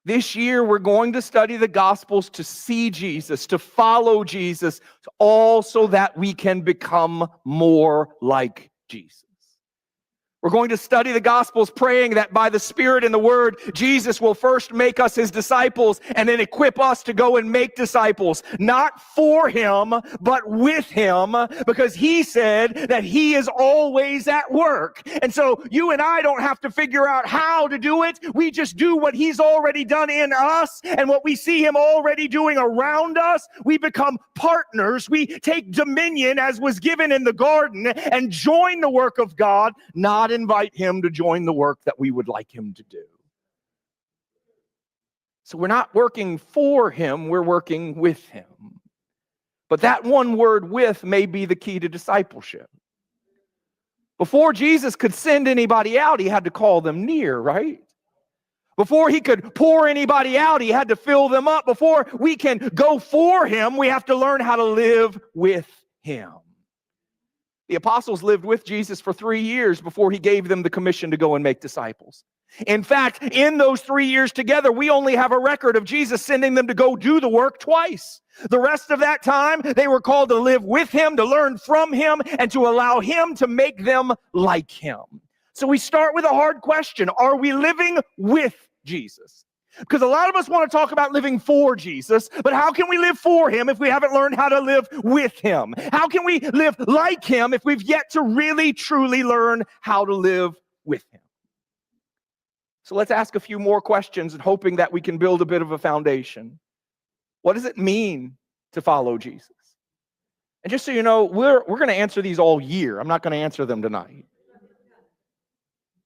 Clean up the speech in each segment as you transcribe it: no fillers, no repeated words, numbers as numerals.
This year, we're going to study the Gospels to see Jesus, to follow Jesus, all so that we can become more like Jesus. We're going to study the Gospels praying that by the Spirit and the Word, Jesus will first make us his disciples and then equip us to go and make disciples. Not for him, but with him, because he said that he is always at work. And so you and I don't have to figure out how to do it. We just do what he's already done in us and what we see him already doing around us. We become partners. We take dominion as was given in the garden and join the work of God, not invite him to join the work that we would like him to do. So we're not working for him, we're working with him. But that one word "with" may be the key to discipleship. Before Jesus could send anybody out, he had to call them near, right? Before he could pour anybody out, he had to fill them up. Before we can go for him, we have to learn how to live with him. The apostles lived with Jesus for 3 years before he gave them the commission to go and make disciples. In fact, in those 3 years together, we only have a record of Jesus sending them to go do the work twice. The rest of that time, they were called to live with him, to learn from him, and to allow him to make them like him. So we start with a hard question. Are we living with Jesus? Because a lot of us want to talk about living for Jesus, but how can we live for him if we haven't learned how to live with him? How can we live like him if we've yet to really, truly learn how to live with him? So let's ask a few more questions and hoping that we can build a bit of a foundation. What does it mean to follow Jesus? And just so you know, we're going to answer these all year. I'm not going to answer them tonight.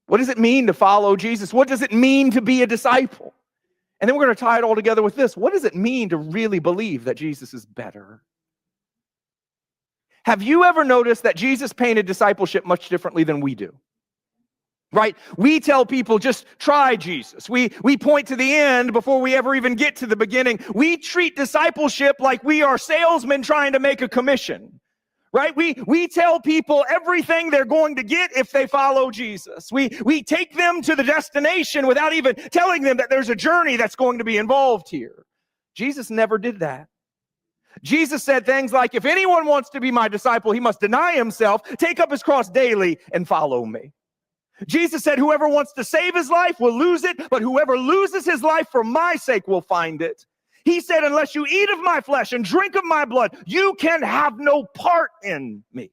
What does it mean to follow Jesus? What does it mean to be a disciple? And then we're going to tie it all together with this. What does it mean to really believe that Jesus is better? Have you ever noticed that Jesus painted discipleship much differently than we do? Right? We tell people, just try Jesus. We point to the end before we ever even get to the beginning. We treat discipleship like we are salesmen trying to make a commission. Right? We tell people everything they're going to get if they follow Jesus. We take them to the destination without even telling them that there's a journey that's going to be involved here. Jesus never did that. Jesus said things like, if anyone wants to be my disciple, he must deny himself, take up his cross daily, and follow me. Jesus said, whoever wants to save his life will lose it, but whoever loses his life for my sake will find it. He said, unless you eat of my flesh and drink of my blood, you can have no part in me.